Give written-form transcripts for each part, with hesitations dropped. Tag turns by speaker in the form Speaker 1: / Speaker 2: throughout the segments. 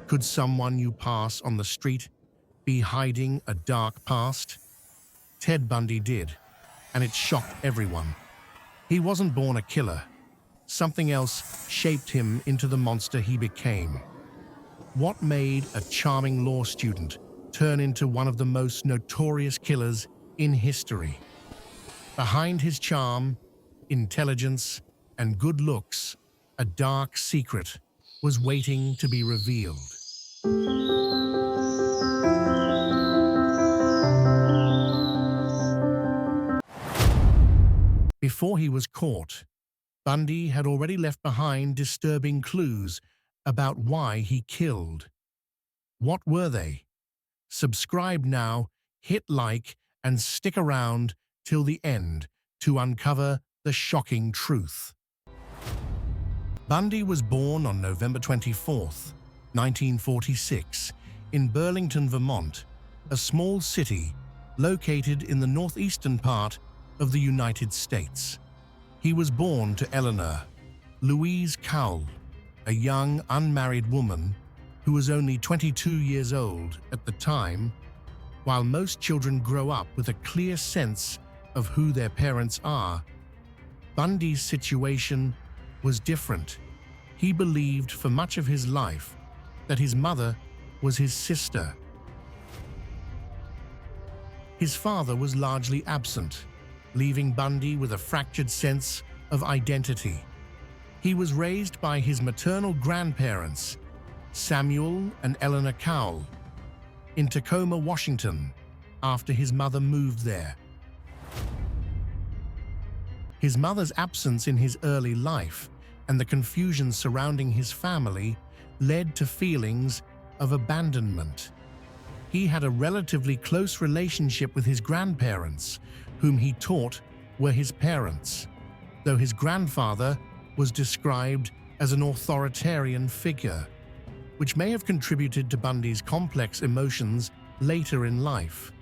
Speaker 1: Could someone you pass on the street be hiding a dark past? Ted Bundy did, and it shocked everyone. He wasn't born a killer. Something else shaped him into the monster he became. What made a charming law student turn into one of the most notorious killers in history? Behind his charm, intelligence, and good looks, a dark secret was waiting to be revealed. Before he was caught, Bundy had already left behind disturbing clues about why he killed. What were they? Subscribe now, hit like, and stick around till the end to uncover the shocking truth. Bundy was born on November 24, 1946, in Burlington, Vermont, a small city located in the northeastern part of the United States. He was born to Eleanor Louise Cowell, a young, unmarried woman who was only 22 years old at the time. While most children grow up with a clear sense of who their parents are, Bundy's situation was different. He believed for much of his life that his mother was his sister. His father was largely absent, leaving Bundy with a fractured sense of identity. He was raised by his maternal grandparents, Samuel and Eleanor Cowell, in Tacoma, Washington, after his mother moved there. His mother's absence in his early life and the confusion surrounding his family led to feelings of abandonment. He had a relatively close relationship with his grandparents, whom he taught were his parents, though his grandfather was described as an authoritarian figure, which may have contributed to Bundy's complex emotions later in life.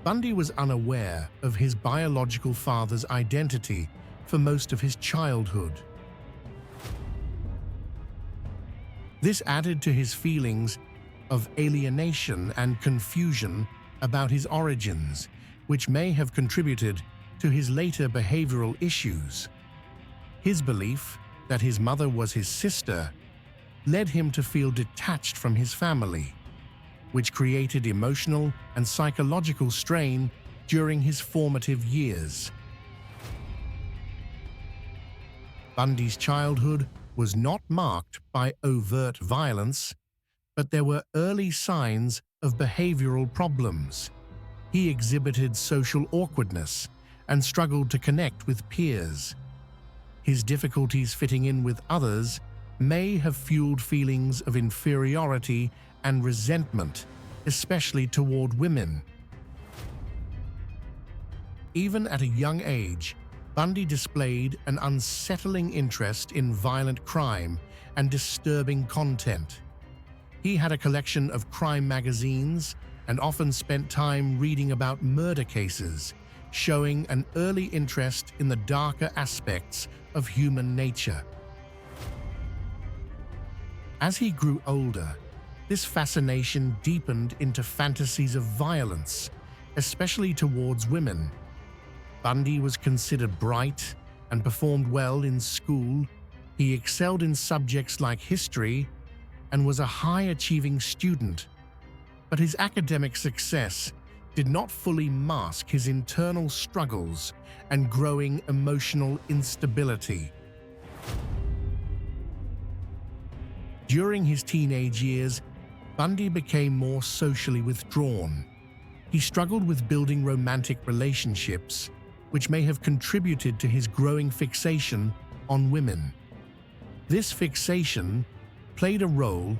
Speaker 1: Bundy was unaware of his biological father's identity for most of his childhood. This added to his feelings of alienation and confusion about his origins, which may have contributed to his later behavioral issues. His belief that his mother was his sister led him to feel detached from his family, which created emotional and psychological strain during his formative years. Bundy's childhood was not marked by overt violence, but there were early signs of behavioral problems. He exhibited social awkwardness and struggled to connect with peers. His difficulties fitting in with others may have fueled feelings of inferiority and resentment, especially toward women. Even at a young age, Bundy displayed an unsettling interest in violent crime and disturbing content. He had a collection of crime magazines and often spent time reading about murder cases, showing an early interest in the darker aspects of human nature. As he grew older, this fascination deepened into fantasies of violence, especially towards women. Bundy was considered bright and performed well in school. He excelled in subjects like history and was a high-achieving student. But his academic success did not fully mask his internal struggles and growing emotional instability. During his teenage years, Bundy became more socially withdrawn. He struggled with building romantic relationships, which may have contributed to his growing fixation on women. This fixation played a role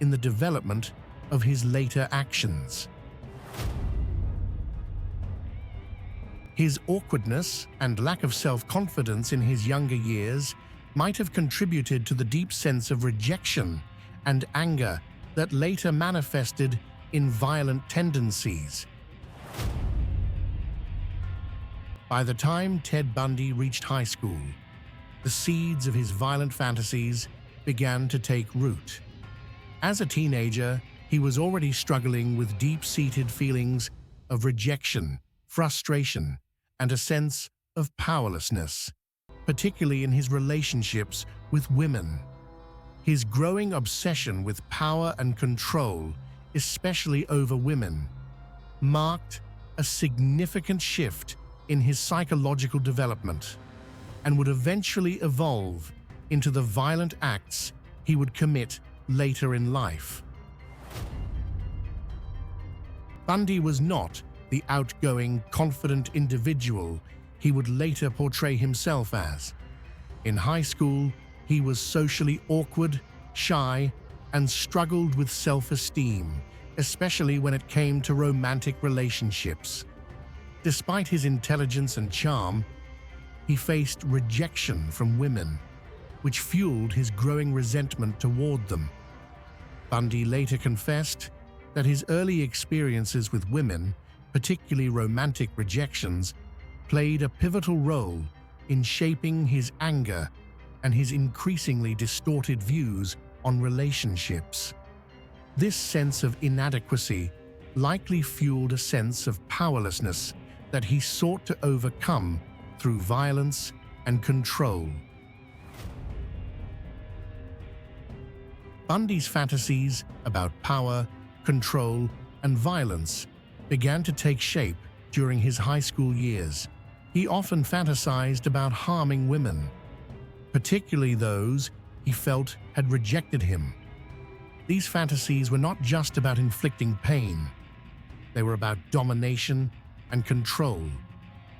Speaker 1: in the development of his later actions. His awkwardness and lack of self-confidence in his younger years might have contributed to the deep sense of rejection and anger that later manifested in violent tendencies. By the time Ted Bundy reached high school, the seeds of his violent fantasies began to take root. As a teenager, he was already struggling with deep-seated feelings of rejection, frustration, and a sense of powerlessness, particularly in his relationships with women. His growing obsession with power and control, especially over women, marked a significant shift in his psychological development and would eventually evolve into the violent acts he would commit later in life. Bundy was not the outgoing, confident individual he would later portray himself as. In high school, he was socially awkward, shy, and struggled with self-esteem, especially when it came to romantic relationships. Despite his intelligence and charm, he faced rejection from women, which fueled his growing resentment toward them. Bundy later confessed that his early experiences with women, particularly romantic rejections, played a pivotal role in shaping his anger and his increasingly distorted views on relationships. This sense of inadequacy likely fueled a sense of powerlessness that he sought to overcome through violence and control. Bundy's fantasies about power, control, and violence began to take shape during his high school years. He often fantasized about harming women, particularly those he felt had rejected him. These fantasies were not just about inflicting pain. They were about domination and control,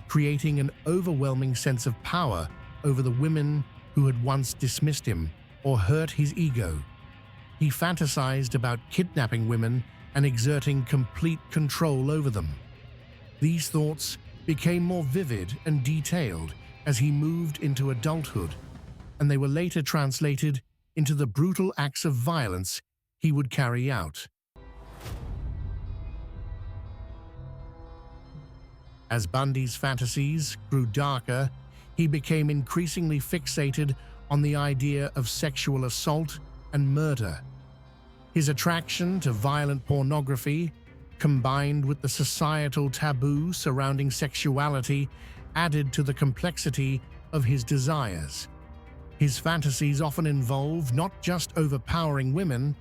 Speaker 1: creating an overwhelming sense of power over the women who had once dismissed him or hurt his ego. He fantasized about kidnapping women and exerting complete control over them. These thoughts became more vivid and detailed as he moved into adulthood, and they were later translated into the brutal acts of violence he would carry out. As Bundy's fantasies grew darker, he became increasingly fixated on the idea of sexual assault and murder. His attraction to violent pornography, combined with the societal taboo surrounding sexuality, added to the complexity of his desires. His fantasies often involved not just overpowering women,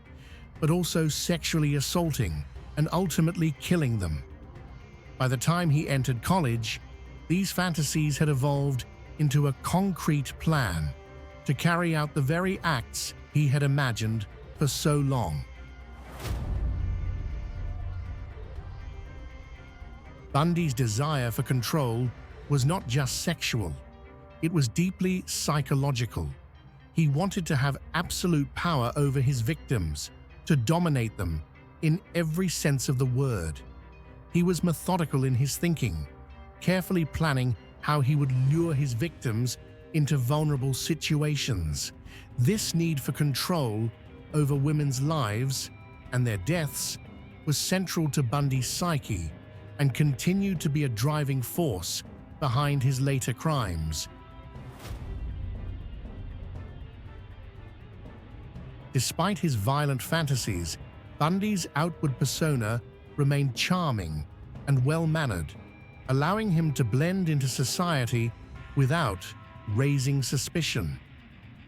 Speaker 1: but also sexually assaulting and ultimately killing them. By the time he entered college, these fantasies had evolved into a concrete plan to carry out the very acts he had imagined for so long. Bundy's desire for control was not just sexual, it was deeply psychological. He wanted to have absolute power over his victims, to dominate them in every sense of the word. He was methodical in his thinking, carefully planning how he would lure his victims into vulnerable situations. This need for control over women's lives and their deaths was central to Bundy's psyche and continued to be a driving force behind his later crimes. Despite his violent fantasies, Bundy's outward persona remained charming and well-mannered, allowing him to blend into society without raising suspicion.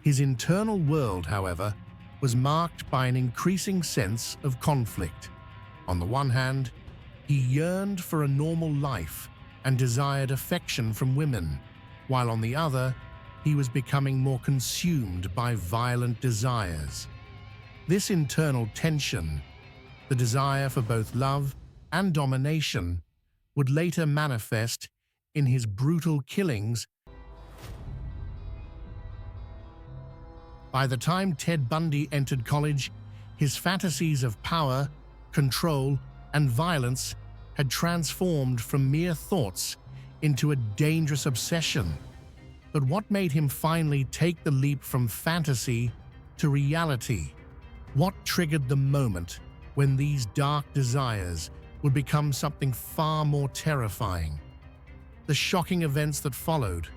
Speaker 1: His internal world, however, was marked by an increasing sense of conflict. On the one hand, he yearned for a normal life and desired affection from women, while on the other, he was becoming more consumed by violent desires. This internal tension, the desire for both love and domination, would later manifest in his brutal killings. By the time Ted Bundy entered college, his fantasies of power, control, and violence had transformed from mere thoughts into a dangerous obsession. But what made him finally take the leap from fantasy to reality? What triggered the moment when these dark desires would become something far more terrifying? The shocking events that followed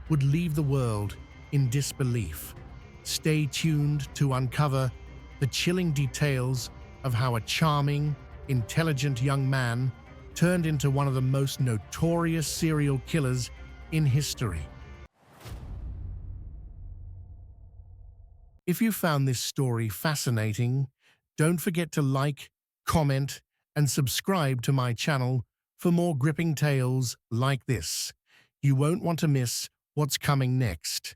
Speaker 1: would leave the world in disbelief. Stay tuned to uncover the chilling details of how a charming, intelligent young man turned into one of the most notorious serial killers in history. If you found this story fascinating, don't forget to like, comment, and subscribe to my channel for more gripping tales like this. You won't want to miss what's coming next.